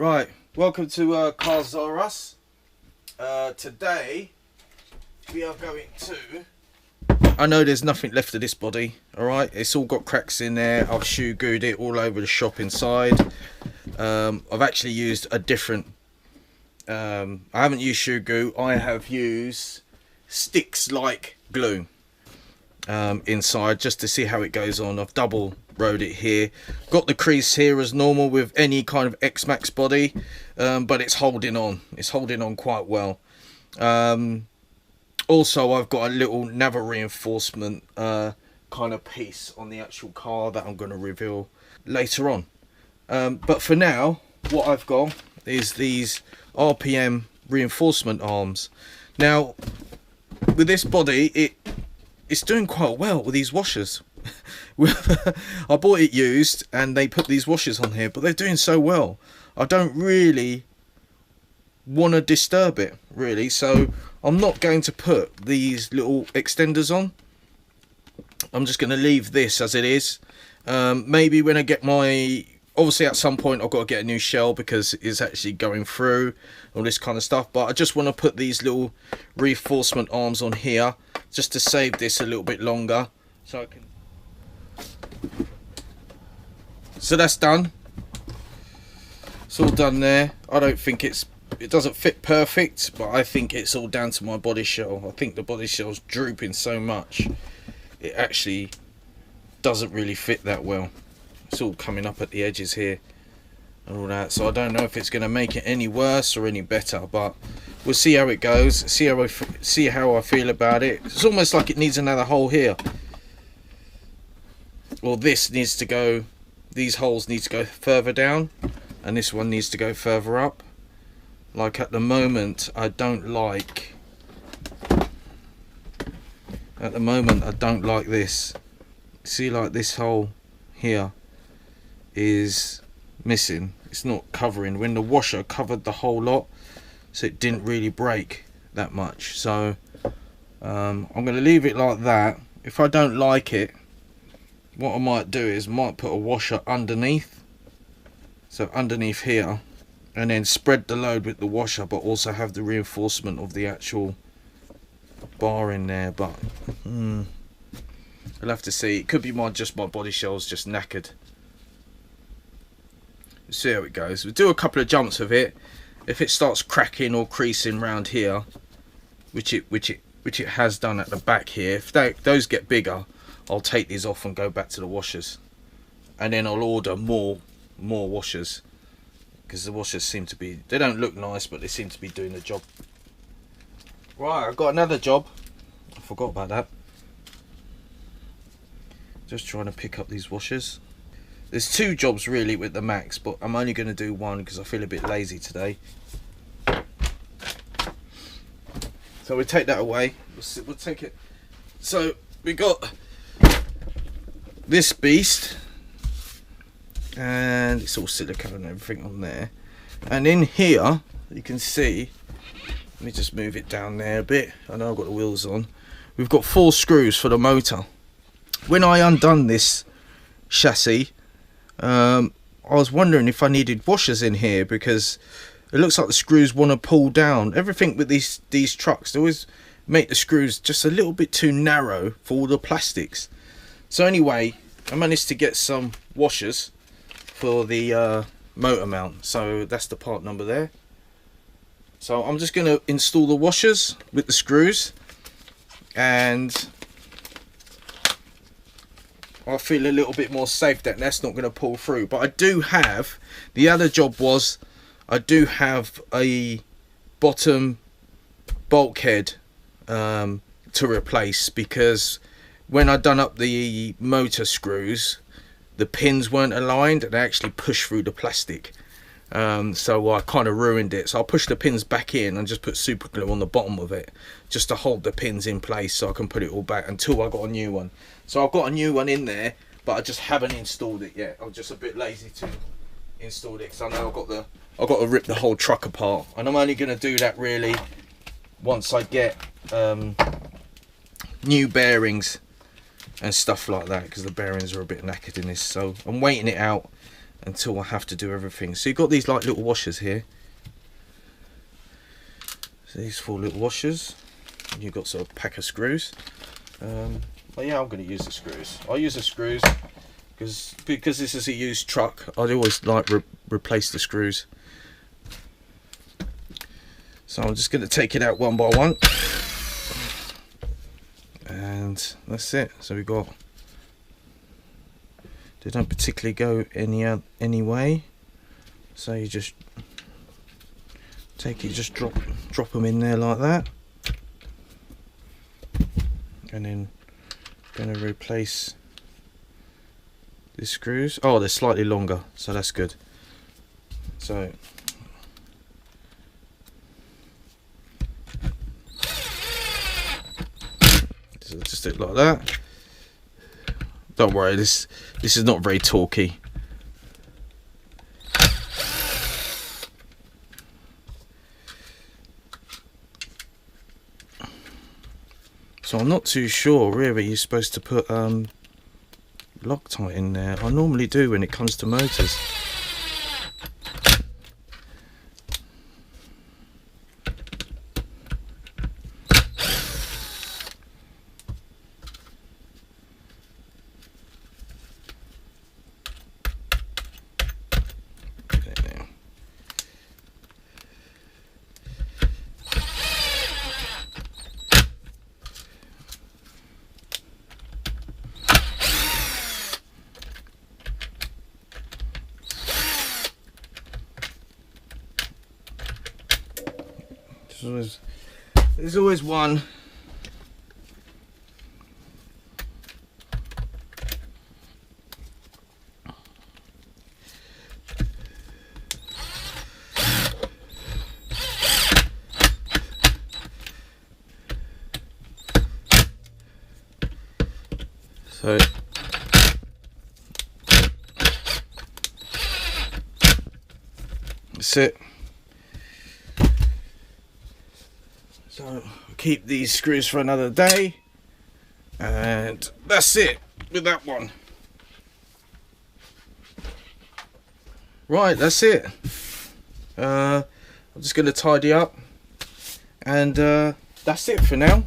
Right, welcome to Cars R Us. Today we are going to... I know there's nothing left of this body, alright? It's all got cracks in there. I've shoe gooed it all over the shop inside. I've actually used a different... I haven't used shoe goo. I have used sticks like glue inside just to see how it goes on. I've double rode it here, got the crease here as normal with any kind of XMaxx body, but it's holding on quite well. Also I've got a little navel reinforcement kind of piece on the actual car that I'm going to reveal later on, but for now what I've got is these RPM reinforcement arms. Now with this body it's doing quite well with these washers. I bought it used and they put these washers on here, but they're doing so well I don't really want to disturb it really, so I'm not going to put these little extenders on. I'm just going to leave this as it is. Maybe when I get my... Obviously at some point I've got to get a new shell because it's actually going through all this kind of stuff, but I just want to put these little reinforcement arms on here just to save this a little bit longer, so I can... So that's done. It's all done there. I don't think it doesn't fit perfect, but I think it's all down to my body shell. I think the body shell's drooping so much it actually doesn't really fit that well. It's all coming up at the edges here and all that, so I don't know if it's going to make it any worse or any better, but we'll see how it goes, see how I feel about it. It's almost like it needs another hole here. Well, this needs to go, these holes need to go further down and this one needs to go further up. Like at the moment I don't like this. See, like this hole here is missing, it's not covering. When the washer covered the whole lot, so it didn't really break that much, so I'm going to leave it like that. If I don't like it, what I might do is might put a washer underneath, so underneath here, and then spread the load with the washer, but also have the reinforcement of the actual bar in there. But I'll have to see. It could be just my body shell's just knackered. We'll see how it goes. We'll do a couple of jumps with it. If it starts cracking or creasing around here, which it has done at the back here, if those get bigger, I'll take these off and go back to the washers, and then I'll order more washers, because the washers seem to be, they don't look nice, but they seem to be doing the job. Right, I've got another job. I forgot about that. Just trying to pick up these washers. There's two jobs really with the Max, but I'm only going to do one because I feel a bit lazy today. So we'll take that away. We'll take it. So we got this beast, and it's all silicone and everything on there, and in here you can see, let me just move it down there a bit, I know I've got the wheels on, we've got 4 screws for the motor. When I undone this chassis, I was wondering if I needed washers in here, because it looks like the screws want to pull down. Everything with these trucks, they always make the screws just a little bit too narrow for all the plastics. So anyway, I managed to get some washers for the motor mount, so that's the part number there. So I'm just going to install the washers with the screws, and I feel a little bit more safe that that's not going to pull through. But I do have, the other job was, I do have a bottom bulkhead to replace, because when I done up the motor screws, the pins weren't aligned and they actually pushed through the plastic, so I kind of ruined it. So I'll push the pins back in and just put super glue on the bottom of it just to hold the pins in place, so I can put it all back until I got a new one. So I've got a new one in there, but I just haven't installed it yet. I'm just a bit lazy to install it because I know I've got to rip the whole truck apart, and I'm only going to do that really once I get new bearings and stuff like that, because the bearings are a bit knackered in this. So I'm waiting it out until I have to do everything. So you've got these like little washers here. So these 4 little washers. You've got sort of a pack of screws. But yeah, I'm going to use the screws. I'll use the screws because this is a used truck. I'd always like replace the screws. So I'm just going to take it out one by one, and that's it. So we've got. They don't particularly go any way. So you just take it, just drop them in there like that, and then going to replace the screws. Oh, they're slightly longer, so that's good. So just do it like that. Don't worry, this is not very torquey. So I'm not too sure really you're supposed to put Loctite in there. I normally do when it comes to motors. There's always one. So that's it. So I'll keep these screws for another day, and that's it with that one. Right, that's it. I'm just going to tidy up, and that's it for now.